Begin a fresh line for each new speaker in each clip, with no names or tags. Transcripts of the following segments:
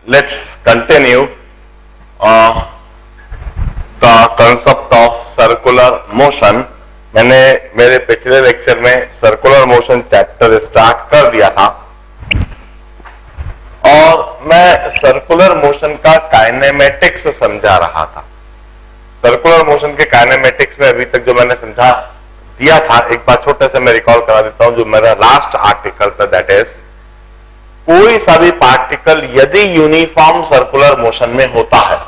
let's continue the concept of circular motion. मैंने मेरे पिछले लेक्चर में सर्कुलर मोशन चैप्टर स्टार्ट कर दिया था और मैं सर्कुलर मोशन का काइनेमेटिक्स समझा रहा था. सर्कुलर मोशन के काइनेमेटिक्स में अभी तक जो मैंने समझा दिया था, एक बार छोटे से मैं रिकॉल करा देता हूं. जो मेरा लास्ट आर्टिकल था, दैट इज, कोई सा भी पार्टिकल यदि यूनिफॉर्म सर्कुलर मोशन में होता है,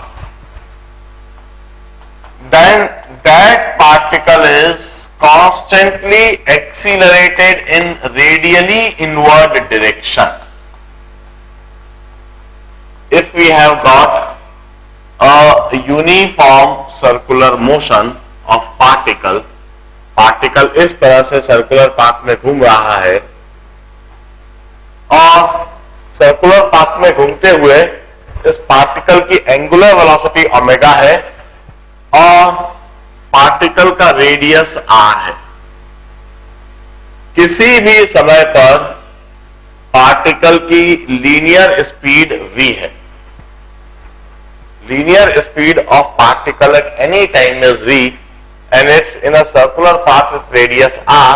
then that particle is constantly accelerated in radially inward direction. If we have got a uniform circular motion of particle इस तरह से सर्कुलर पाथ में घूम रहा है और सर्कुलर पाथ में घूमते हुए इस पार्टिकल की एंगुलर वेलोसिटी ओमेगा है और पार्टिकल का रेडियस आर है. किसी भी समय पर पार्टिकल की लीनियर स्पीड v है. Linear speed of particle at any time is v and it's in a circular path with radius r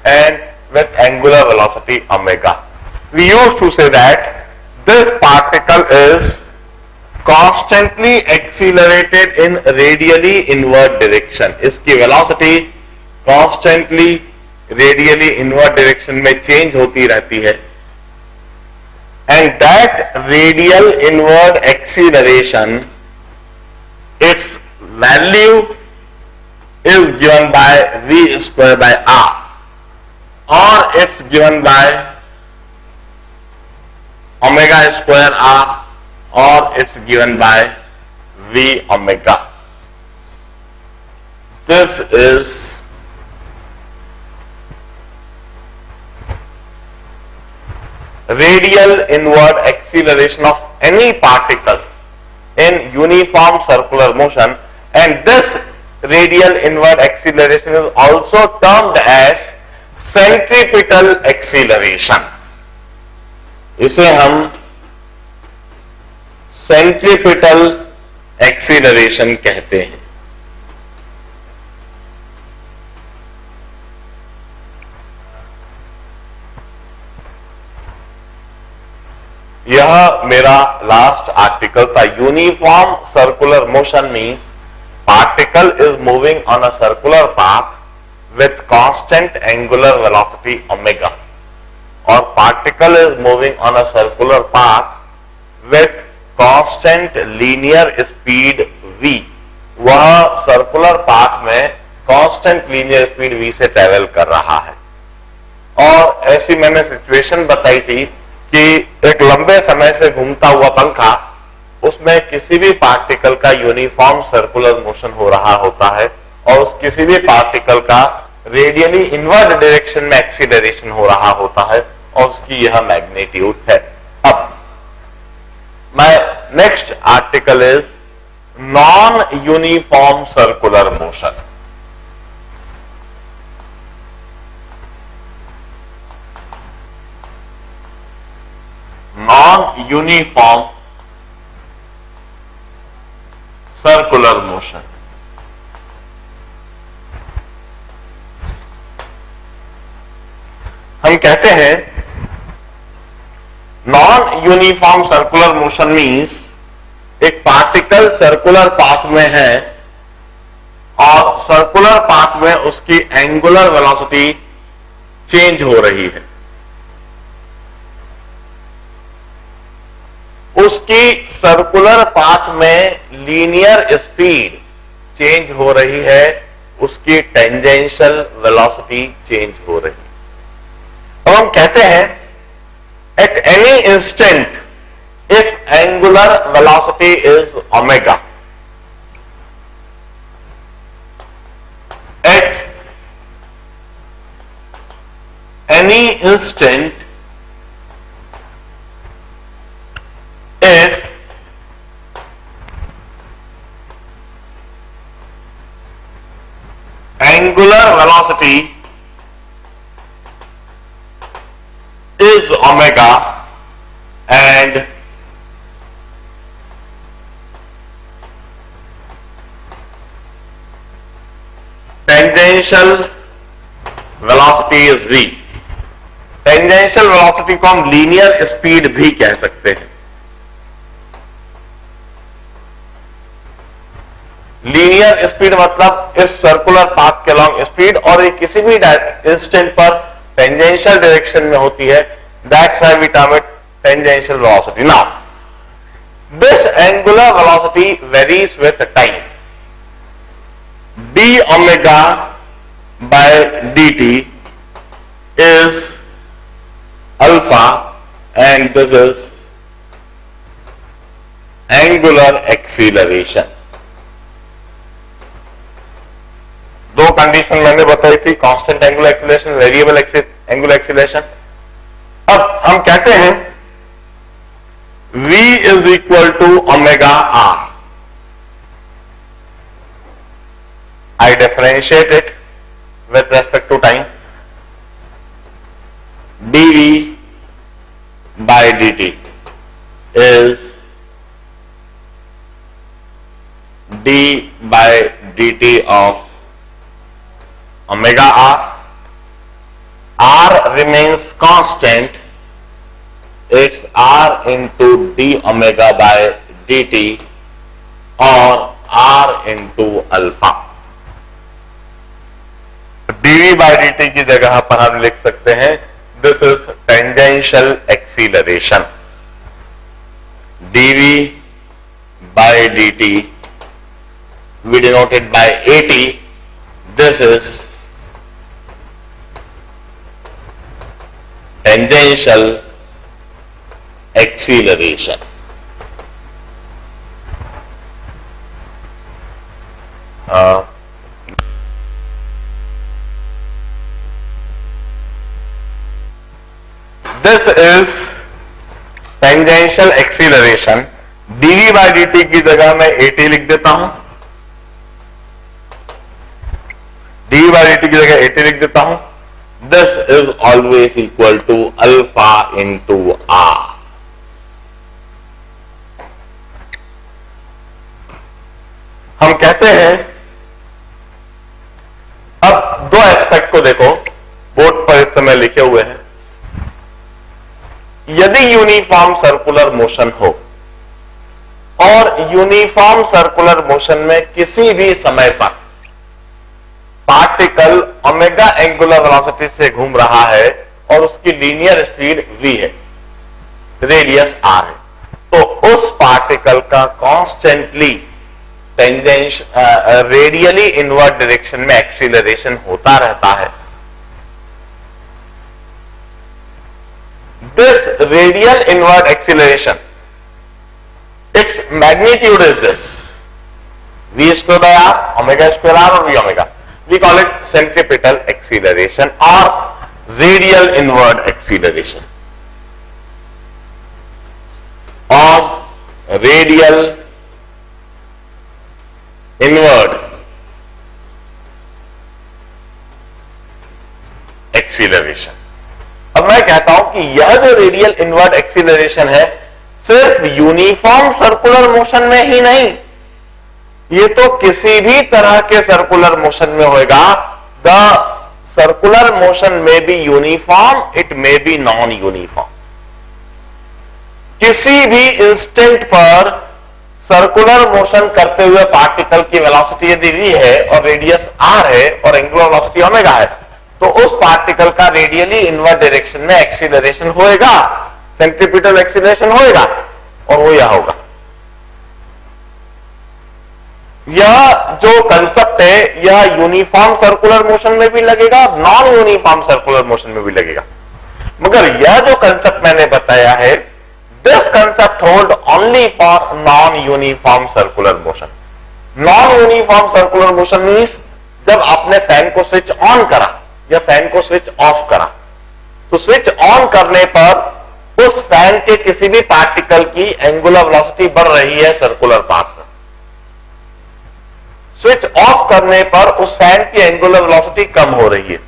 and with angular velocity omega. We used to say that this particle is constantly accelerated in radially inward direction. इसकी velocity constantly radially inward direction में change होती रहती है and that radial inward acceleration, its value is given by v square by r or it's given by omega square r or it's given by v omega. This is radial inward acceleration of any particle in uniform circular motion, and this radial inward acceleration is also termed as centripetal acceleration. इसे हम centripetal acceleration कहते हैं. यह मेरा last article था. Uniform circular motion means particle is moving on a circular path with constant angular velocity omega, or particle is moving on a circular path with constant linear speed v. वह circular path में constant linear speed v से travel कर रहा है. और ऐसी मैंने situation बताई थी कि एक लंबे समय से घूमता हुआ पंखा, उसमें किसी भी पार्टिकल का यूनिफॉर्म सर्कुलर मोशन हो रहा होता है और उस किसी भी पार्टिकल का रेडियली इनवर्ड डायरेक्शन में एक्सीलरेशन हो रहा होता है और उसकी यह मैग्नीट्यूड है. अब my next article is non uniform circular motion. Non uniform circular motion. हम कहते हैं non uniform circular motion means एक पार्टिकल सर्कुलर पाथ में है और सर्कुलर पाथ में उसकी एंगुलर वेलोसिटी चेंज हो रही है. उसकी सर्कुलर पाथ में लीनियर स्पीड चेंज हो रही है, उसकी टेंजेंशियल वेलोसिटी चेंज हो रही है. अब हम कहते हैं at any instant if angular velocity is omega, at any instant if angular velocity is omega and tangential velocity is v। Tangential velocity को हम लीनियर स्पीड भी कह सकते हैं। लीनियर स्पीड मतलब इस सर्कुलर पाथ के अलॉन्ग स्पीड, और ये किसी भी इंस्टेंट पर टेंजेंशियल डायरेक्शन में होती है। That's why we term it tangential velocity. Now this angular velocity varies with time. d omega by dt is alpha and this is angular acceleration। दो कंडीशन मैंने बताई थी, constant angular acceleration, variable angular acceleration. अब हम कहते हैं v is equal to omega r। I differentiate it with respect to time. dv by dt is d by dt of omega r। r remains constant, it's r into d omega by dt or r into alpha। dv by dt की जगह पर हम लिख सकते हैं this is tangential acceleration. dv by dt we denote it by at। this is tangential acceleration। This is tangential acceleration। dv by dt की जगह मैं at लिख देता हूं। dv by dt की जगह at लिख देता हूं। This is always equal to alpha into r। हम कहते हैं, अब दो एस्पेक्ट को देखो, बोर्ड पर इस समय लिखे हुए हैं। यदि यूनिफॉर्म सर्कुलर मोशन हो और यूनिफॉर्म सर्कुलर मोशन में किसी भी समय पर पार्टिकल ओमेगा एंगुलर वेलोसिटी से घूम रहा है और उसकी लीनियर स्पीड v है, रेडियस r है, तो उस पार्टिकल का कॉन्स्टेंटली रेडियली इनवर्ट डायरेक्शन में एक्सीलरेशन होता रहता है। This radial inward acceleration, its magnitude is this v square by r, omega square r और v omega. We call it centripetal acceleration or radial inward acceleration or radial inward acceleration। अब मैं कहता हूं कि यह जो रेडियल इनवर्ड एक्सीलरेशन है सिर्फ यूनिफॉर्म सर्कुलर मोशन में ही नहीं, ये तो किसी भी तरह के सर्कुलर मोशन में होगा। द सर्कुलर मोशन में be uniform, it may be non uniform. किसी भी इंस्टेंट पर सर्कुलर मोशन करते हुए पार्टिकल की वेलोसिटी यदि v है और रेडियस r है और एंगुलर वेलोसिटी ओमेगा है, तो उस पार्टिकल का रेडियली इनवर्ट डायरेक्शन में एक्सीलरेशन होएगा, सेंट्रीपिटल एक्सीलरेशन होएगा, और वो यह होगा। यह जो कंसेप्ट है यह यूनिफॉर्म सर्कुलर मोशन में भी लगेगा, नॉन यूनिफॉर्म सर्कुलर मोशन में भी लगेगा। मगर यह जो कंसेप्ट मैंने बताया है, this concept hold only for non uniform circular motion. Non uniform circular motion means जब आपने फैन को स्विच ऑन करा या फैन को स्विच ऑफ करा, तो स्विच ऑन करने पर उस फैन के किसी भी पार्टिकल की एंगुलर वेलोसिटी बढ़ रही है सर्कुलर पाथ में। स्विच ऑफ करने पर उस फैन की एंगुलर वेलोसिटी कम हो रही है।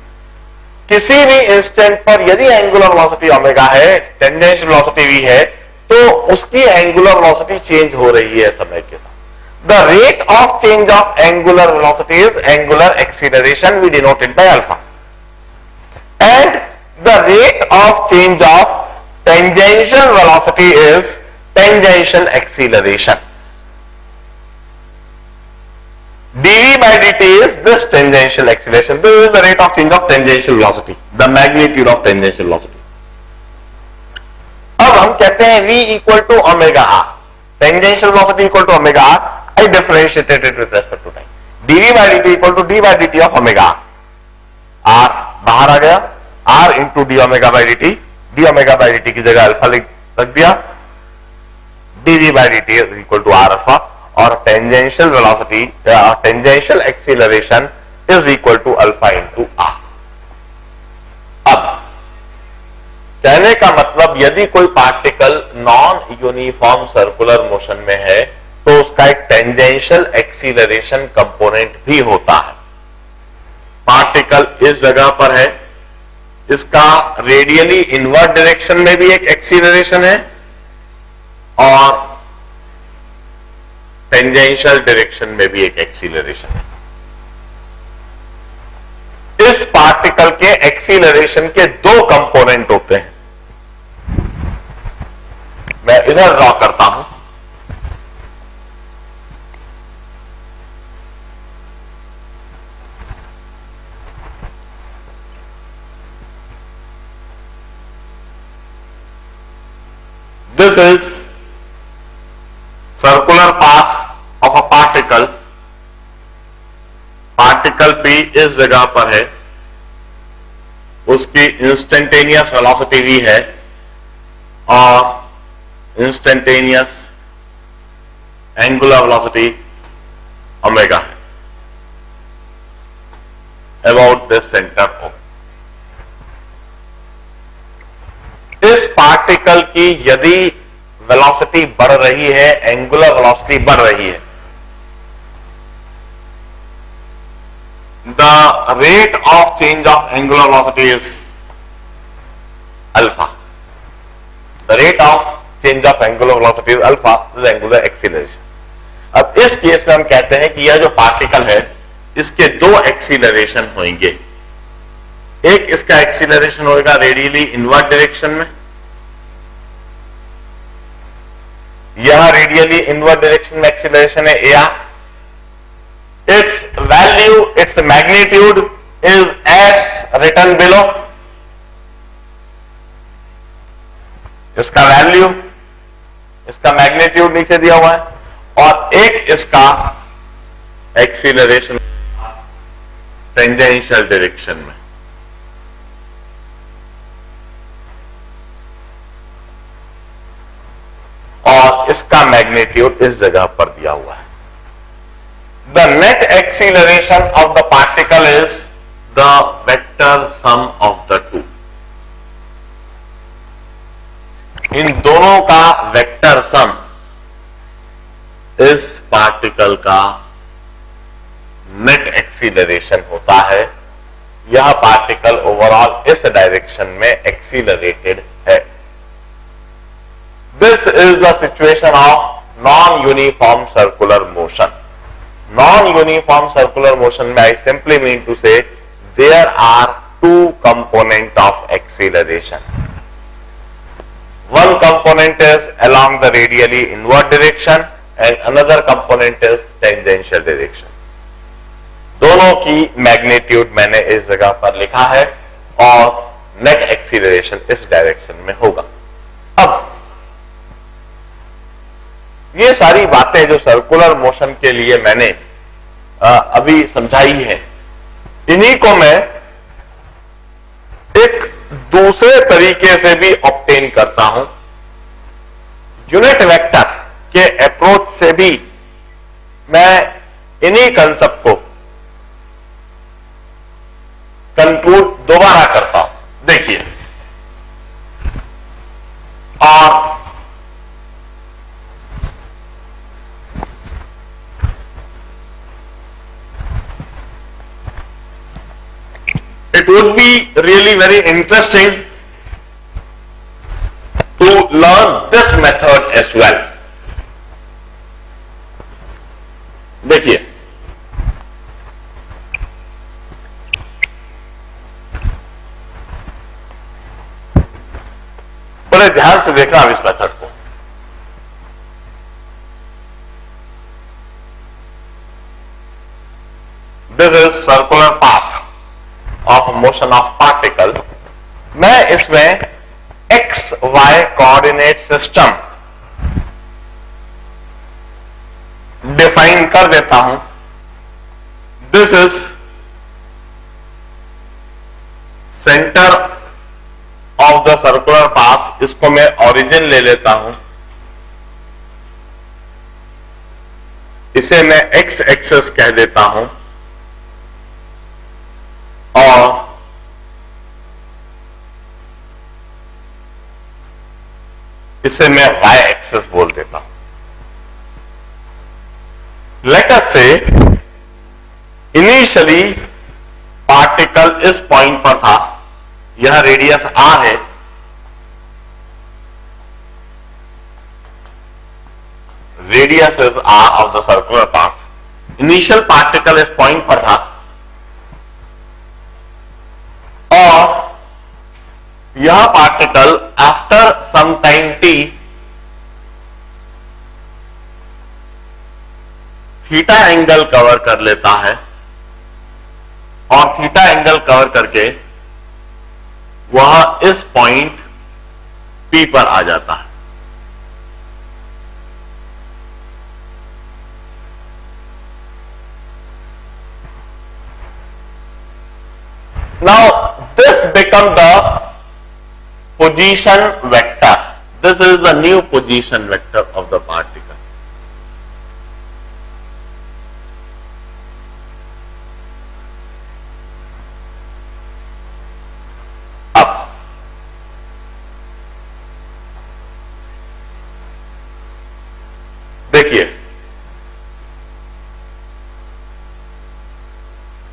किसी भी इंस्टेंट पर यदि एंगुलर वेलोसिटी ओमेगा है, टेंजेंशियल वेलोसिटी v है, तो उसकी एंगुलर वेलोसिटी चेंज हो रही है समय के साथ। The rate of change of angular velocity is angular acceleration, we denote it by alpha. And the rate of change of tangential velocity is tangential acceleration. dv by dt is this tangential acceleration. This is the rate of change of tangential velocity, the magnitude of tangential velocity. अब हम कहते हैं v equal to omega r, tangential velocity equal to omega r. I differentiated it with respect to time. dv by dt equal to d by dt of omega r. r बाहर आ गया, r into d omega by dt, d omega by dt की जगह alpha रख दिया, dv by dt is equal to r alpha, और tangential velocity tangential acceleration is equal to alpha into r. अब कहने का मतलब यदि कोई particle non uniform circular motion में है तो उसका एक टेंजेंशियल एक्सीलरेशन कंपोनेंट भी होता है. पार्टिकल इस जगह पर है, इसका रेडियली इनवर्ट डायरेक्शन में भी एक एक्सीलरेशन है और टेंजेंशियल डायरेक्शन में भी एक एक्सीलरेशन है. इस पार्टिकल के एक्सीलरेशन के दो कंपोनेंट होते हैं. मैं इधर ड्रॉ करता हूं. This is circular path of a particle. Particle P इस जगह पर है, उसकी इंस्टेंटेनियस वेलोसिटी v है और इंस्टेंटेनियस एंगुलर वेलोसिटी ओमेगा है अबाउट दिस सेंटर O. इस पार्टिकल की यदि वेलोसिटी बढ़ रही है, एंगुलर वेलोसिटी बढ़ रही है, the rate of change of angular velocity is alpha. The rate of change of angular velocity is alpha, this is angular acceleration. अब इस केस में हम कहते हैं कि यह जो पार्टिकल है इसके दो एक्सीलरेशन होंगे. एक इसका एक्सीलरेशन होगा रेडियली इनवर्ट डायरेक्शन में, यह रेडियली इनवर्ट डायरेक्शन में एक्सीलरेशन है AR. its value, its magnitude is as written below. इसका वैल्यू, इसका मैग्नीट्यूड नीचे दिया हुआ है, और एक इसका एक्सीलरेशन टेंजेंशियल डायरेक्शन में. और इसका मैग्नीट्यूड इस जगह पर दिया हुआ है. The net acceleration of the particle is the vector sum of the two. इन दोनों का वेक्टर सम इस पार्टिकल का नेट एक्सीलरेशन होता है. यह पार्टिकल ओवरऑल इस डायरेक्शन में एक्सीलरेटेड है. This is the situation of non uniform circular motion. Non-uniform circular motion may I simply mean to say there are two components of acceleration. One component is along the radially inward direction and another component is tangential direction. दोनों की magnitude मैंने इस जगह पर लिखा है और net acceleration इस डायरेक्शन में होगा. अब ये सारी बातें जो सर्कुलर मोशन के लिए मैंने अभी समझाई है, इन्हीं को मैं एक दूसरे तरीके से भी ऑब्टेन करता हूं. यूनिट वेक्टर के अप्रोच से भी मैं इन्हीं कंसेप्ट को कंक्लूड दोबारा करता हूं. देखिए, और it would be really very interesting to learn this method as well. बड़े ध्यान से देखना अब इस मेथड को। This is circular path of motion of particle. मैं इसमें x y coordinate system define कर देता हूं। This is centre of the circular path, इसको मैं ओरिजिन ले लेता हूं, इसे मैं एक्स एक्सेस कह देता हूं और इसे मैं वाई एक्सेस बोल देता हूं। लेट अस से इनिशियली पार्टिकल इस पॉइंट पर था, यह रेडियस आर है, radius is r of the circular path. Initial particle इस पॉइंट पर था और यह particle after some time t theta angle cover कर लेता है और थीटा एंगल कवर करके वह इस पॉइंट P पर आ जाता है। Now this become the position vector. This is the new position vector of the particle. देखिए,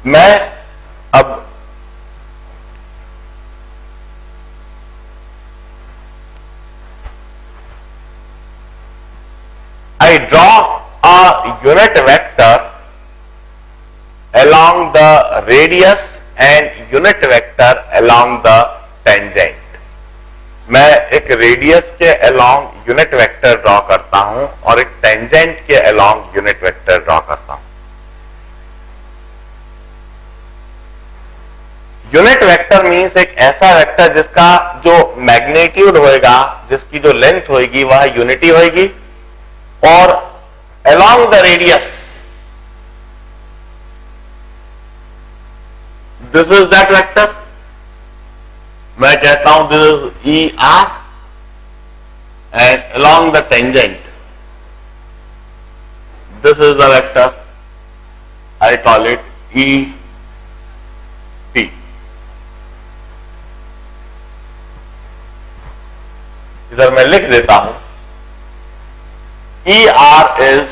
मैं अब I draw a unit vector along the radius and unit vector along the tangent. मैं एक radius के along unit vector draw करता हूं और एक टेंजेंट के अलोंग यूनिट वेक्टर ड्रॉ करता हूं। यूनिट वेक्टर मींस एक ऐसा वेक्टर जिसका जो मैग्नीट्यूड होएगा, जिसकी जो लेंथ होएगी वह यूनिटी होएगी और along the radius this is that vector. मैं कहता हूं this is E R and along the tangent this is the vector, I call it E T. इधर मैं लिख देता हूं ई r is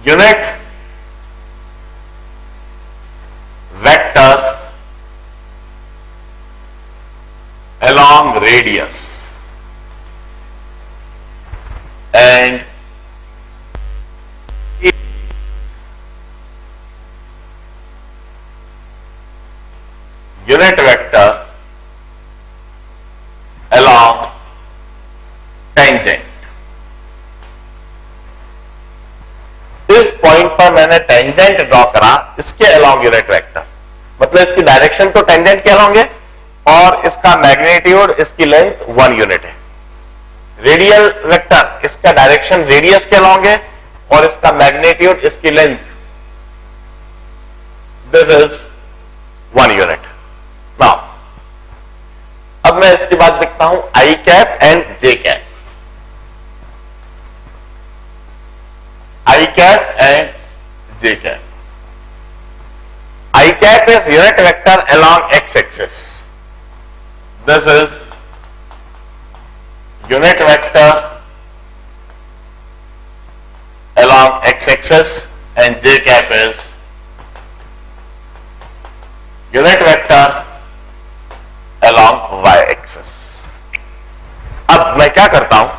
unit vector along radius and unit vector along tangent। इस point पर मैंने टेंजेंट ड्रॉ करा, इसके अलोंग यूनिट वेक्टर, मतलब इसकी डायरेक्शन तो टेंजेंट के अलोंग है और इसका मैग्नीट्यूड, इसकी लेंथ 1 यूनिट है। रेडियल वेक्टर, इसका डायरेक्शन रेडियस के अलोंग है और इसका मैग्नीट्यूड, इसकी length, this is 1 unit. Now अब मैं इसके बाद लिखता हूं I cap and J cap. I cap and J cap. I cap is unit vector along x-axis. This is unit vector along x-axis and J cap is unit vector along y-axis. अब मैं क्या करता हूं,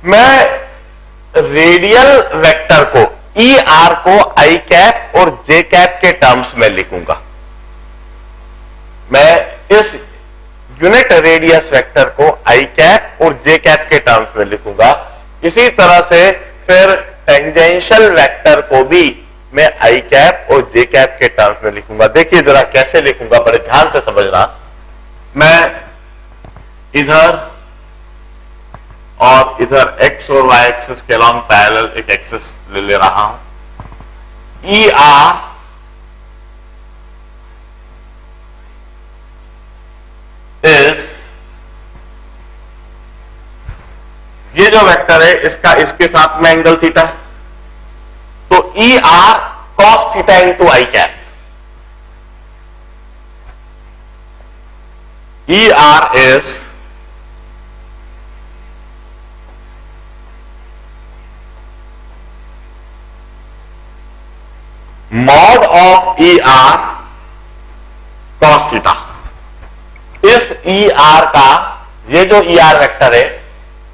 मैं radial vector को e are को I cap और जे cap के टर्म्स में लिखूंगा। यूनिट रेडियस वेक्टर को आई कैप और जे कैप के टर्म्स में लिखूंगा। इसी तरह से फिर टेंजेंशियल वेक्टर को भी मैं आई कैप और जे कैप के टर्म्स में लिखूंगा। देखिए जरा कैसे लिखूंगा, बड़े ध्यान से समझना। मैं इधर और इधर एक्स और वाई एक्सिस के अलॉन्ग पैरेलल एक एक्सिस ले रहा हूं। ई आर इज, ये जो वेक्टर है इसका इसके साथ में एंगल थीटा है, तो ई R cos theta into I cap. E r is mod of E R cos theta. इस ई आर का, ये जो ई आर वेक्टर है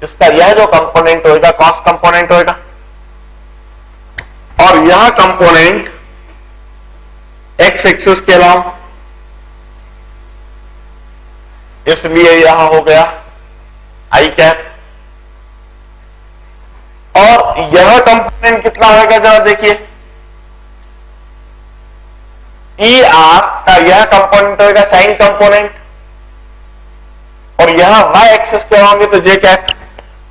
इसका यह जो कंपोनेंट होगा कॉस कंपोनेंट होगा, और यह कंपोनेंट एक्स एक्सिस के अलॉन्ग, इसलिए यह हो गया आई कैप। और यह कंपोनेंट कितना होगा जरा देखिए, ई आर का यह कंपोनेंट होगा साइन कंपोनेंट, और यहां वाई एक्सिस के होंगे तो जे कैप।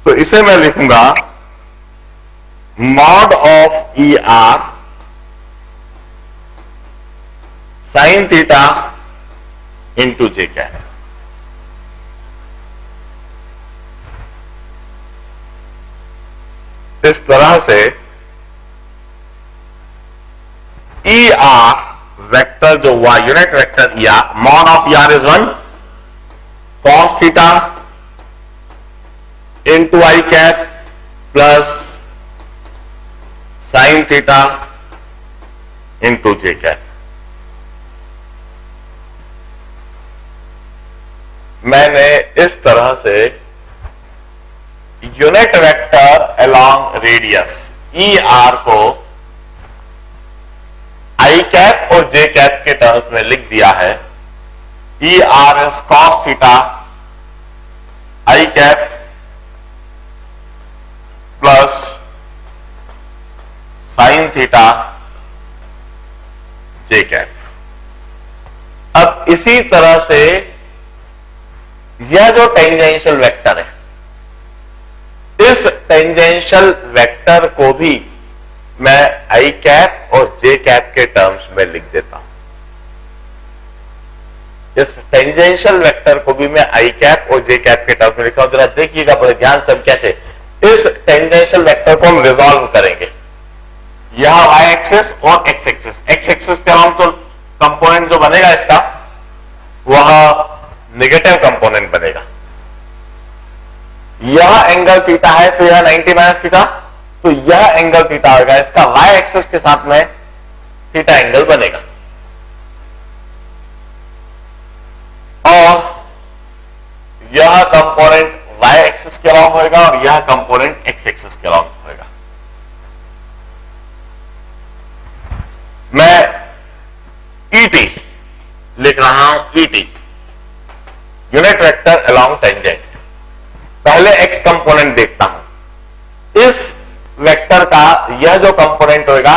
तो इसे मैं लिखूंगा mod of E R sine theta into J cap. इस तरह से ई आर वेक्टर जो हुआ unit vector E R, mod of E r is 1 cos theta into I cap plus sine theta into J cap. मैंने इस तरह से unit vector along radius E R को आई कैप और जे cap के terms में लिख दिया है। E r is cos theta i cap plus sine theta j cap. अब इसी तरह से यह जो टेंजेंशियल वेक्टर है, इस टेंजेंशियल वेक्टर को भी मैं आई कैप और जे कैप के टर्म्स में लिख देता हूं। इस टेंजेंशियल वेक्टर को भी मैं आई कैप और जे कैप के टर्म्स में लिखता हूं। जरा देखिएगा बड़े ध्यान से कैसे इस टेंजेंशियल वेक्टर को हम रिजॉल्व करेंगे। यह वाई एक्सिस और एक्स एक्सिस, एक्स एक्सिस के अलावा तो कंपोनेंट जो बनेगा इसका वह नेगेटिव कंपोनेंट बनेगा। यह एंगल थीटा है तो यह 90 माइनस थीटा, तो यह एंगल थीटा होगा, इसका वाई एक्सिस के साथ में थीटा एंगल बनेगा। और यह कंपोनेंट वाई एक्सिस के अलॉन्ग होगा और यह कंपोनेंट एक्स एक्सिस के अलॉन्ग होगा। मैं ईटी लिख रहा हूं, ET unit vector along tangent. पहले एक्स कंपोनेंट देखता हूं। इस वेक्टर का यह जो कंपोनेंट होगा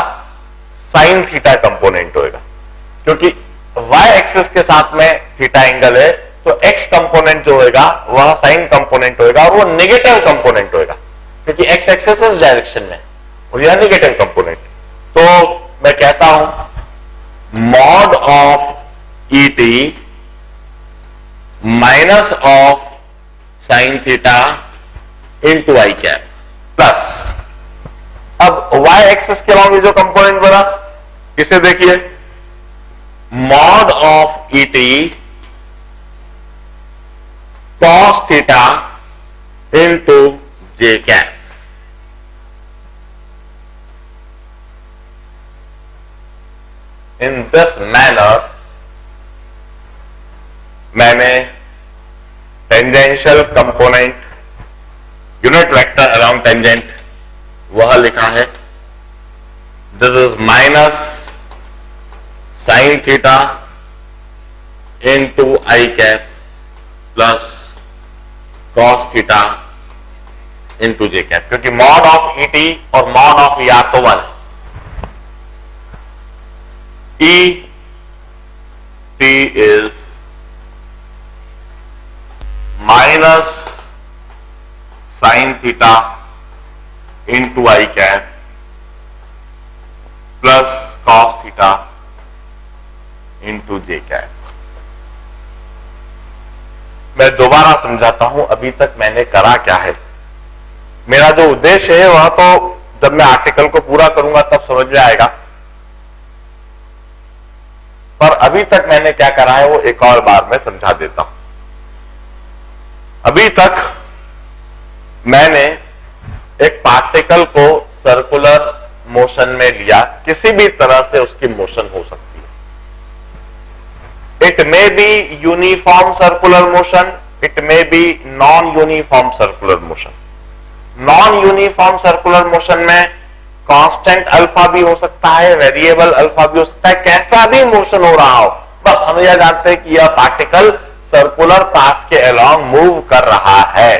साइन थीटा कंपोनेंट होगा, क्योंकि वाई एक्सिस के साथ में थीटा एंगल है, तो एक्स कंपोनेंट जो होगा वह साइन कंपोनेंट होगा और वो नेगेटिव कंपोनेंट होगा, क्योंकि एक्स एक्सिस इस डायरेक्शन में और यह नेगेटिव कंपोनेंट। तो मैं कहता हूं mod of ET minus of sine theta into I cap plus, अब वाई एक्सिस के अलॉन्ग जो कंपोनेंट बना इसे देखिए, mod of ET cos theta into j cap। In this manner मैंने tangential component unit vector around tangent वह लिखा है। This is minus sign theta into I cap plus cos theta into J cap, क्योंकि mod of E T और mod of E R तो one है। ई t is minus sign theta into I cap plus cos theta into J cap. मैं दोबारा समझाता हूं अभी तक मैंने करा क्या है। मेरा जो उद्देश्य है वह तो जब मैं आर्टिकल को पूरा करूंगा तब समझ में आएगा, पर अभी तक मैंने क्या करा है वो एक और बार मैं समझा देता हूं। अभी तक मैंने एक पार्टिकल को सर्कुलर मोशन में लिया, किसी भी तरह से उसकी मोशन हो सकती है। It may be uniform circular motion, it may be non uniform circular motion. Non uniform circular motion में कांस्टेंट अल्फा भी हो सकता है, वेरिएबल अल्फा भी हो सकता है, कैसा भी मोशन हो रहा हो, बस हम यह जानते हैं कि यह पार्टिकल सर्कुलर पाथ के अलोंग मूव कर रहा है।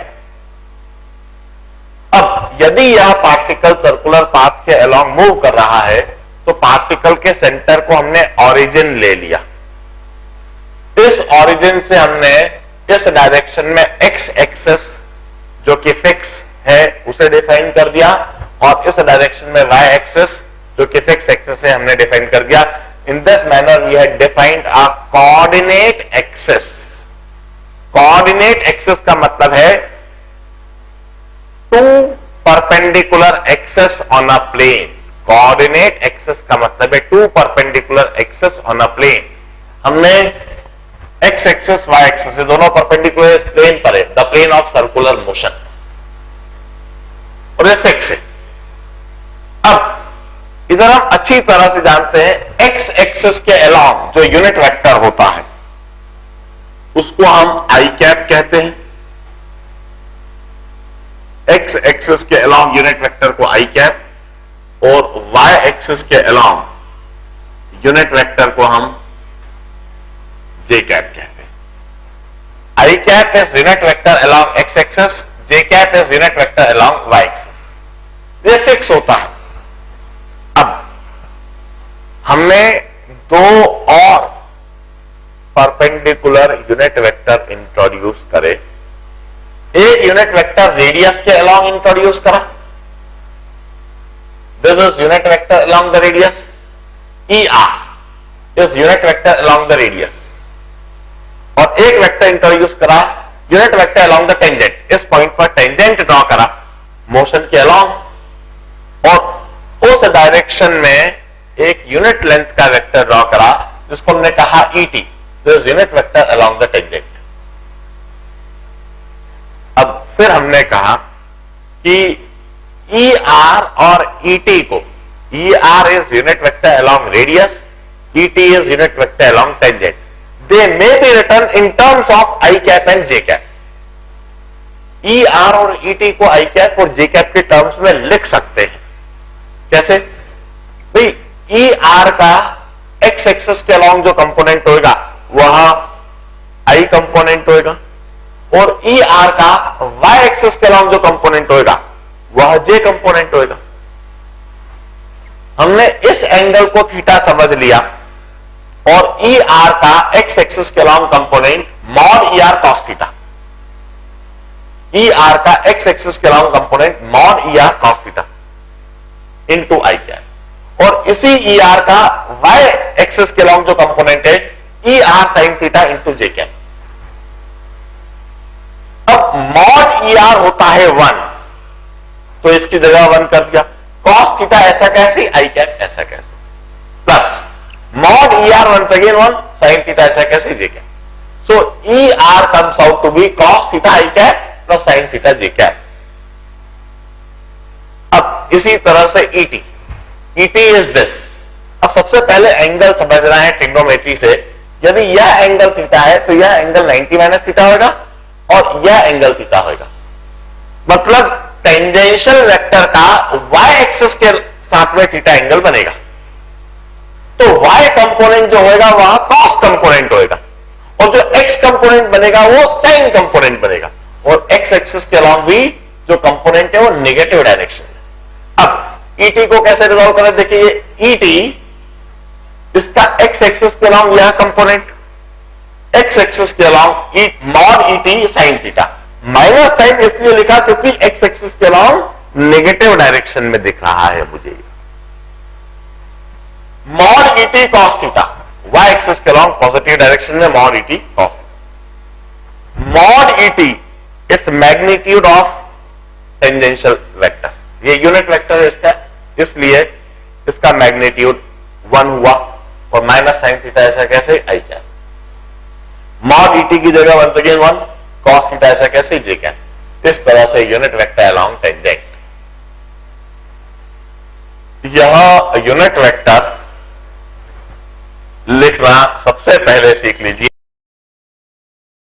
अब यदि यह पार्टिकल सर्कुलर पाथ के अलोंग मूव कर रहा है तो पार्टिकल के सेंटर को हमने ओरिजिन ले लिया। इस ओरिजिन से हमने इस डायरेक्शन में एक्स एक्सिस जो कि फिक्स है उसे डिफाइन कर दिया, और इस डायरेक्शन में वाई एक्सिस जो कि फिक्स एक्सिस है हमने डिफाइन कर दिया। In this manner we have defined a coordinate axis. Coordinate axis का मतलब है two perpendicular axis on a plane. Coordinate axis का मतलब है two perpendicular axis on a plane. हमने एक्स एक्सिस वाई एक्सिस दोनों परपेंडिकुलर प्लेन पर है, the plane of circular motion, और ये फिक्स है। अब इधर हम अच्छी तरह से जानते हैं एक्स एक्सिस के अलोंग जो यूनिट वेक्टर होता है उसको हम आई कैप कहते हैं। एक्स एक्सिस के अलोंग यूनिट वेक्टर को आई कैप, और वाई एक्सिस के अलोंग यूनिट वेक्टर को हम जे कैप कहते हैं। I cap is unit vector along X axis, J cap is unit vector along Y axis. ये फिक्स होता है। अब हमने दो और परपेंडिकुलर यूनिट वेक्टर इंट्रोड्यूस करे। एक यूनिट वेक्टर रेडियस के अलोंग इंट्रोड्यूस करा, this is unit vector along the radius, E r is unit vector along the radius, और एक वेक्टर इंट्रोड्यूस करा unit vector along the tangent. इस point पर tangent draw करा मोशन के along, और उस डायरेक्शन में एक यूनिट लेंथ का वेक्टर ड्रॉ करा जिसको हमने कहा E T, this unit vector along the tangent. अब फिर हमने कहा कि ई आर और ई टी को, e r is unit vector along radius, e t is unit vector along tangent. They may be written in terms of i cap and J cap. E r और e t को I cap और जे cap के terms में लिख सकते हैं। कैसे भाई, ई आर का एक्स एक्सिस के अलोंग जो कंपोनेंट होगा वह आई कंपोनेंट होगा, और ई आर का वाई एक्सिस के अलोंग जो कंपोनेंट होगा वह जे कंपोनेंट होगा। हमने इस एंगल को थीटा समझ लिया, और ई आर का एक्स एक्सिस के अलोंग कंपोनेंट मॉड ई R cos theta, E R का एक्स एक्सिस के along component mod E R cos theta into I cap, और इसी ई आर का वाई एक्सिस के अलोंग जो कंपोनेंट है E R sine theta into J cap. अब mod ई R होता है 1, तो इसकी जगह 1 कर दिया। कॉस थीटा ऐसा कैसे, आई कैप ऐसा कैसे, प्लस मॉड ई r once again 1, sine theta ऐसा कैसे, j cap. So e r comes out to be cos theta i cap plus sine theta j cap. अब इसी तरह से e t, e t is this. अब सबसे पहले angle समझना है ट्रिग्नोमेट्री से। यदि यह एंगल थीटा है तो यह एंगल 90 माइनस थीटा होगा, और यह एंगल थीटा होगा। मतलब टेंजेंशियल वेक्टर का वाई एक्सिस के साथ में थीटा एंगल बनेगा, तो वाई कंपोनेंट जो होगा वह कॉस कंपोनेंट होगा, और जो x कंपोनेंट बनेगा वो साइन कंपोनेंट बनेगा, और x एक्सिस के अलॉन्ग भी जो कंपोनेंट है वो नेगेटिव डायरेक्शन है। अब ET को कैसे रिजॉल्व करें, देखिए ये ET इसका x एक्सिस के अलॉन्ग यह कंपोनेंट, x एक्सिस के along mod ET sine theta, minus sine इसलिए लिखा क्योंकि x एक्सिस के अलॉन्ग नेगेटिव डायरेक्शन में दिख रहा है मुझे। Mod ET cos theta, y axis के अलॉन्ग पॉजिटिव डायरेक्शन में mod ET cos theta. Mod ET its magnitude of tangential vector, ये यूनिट वेक्टर है इसका, इसलिए इसका मैग्नीट्यूड 1 हुआ, और माइनस साइन थीटा ऐसा कैसे, आई कैन। मॉड ET की जगह वंस अगेन 1, cos थीटा ऐसा कैसे, जे कैन। इस तरह से यूनिट वेक्टर अलोंग टेंजेंट, यह यूनिट वेक्टर लिखना सबसे पहले सीख लीजिए।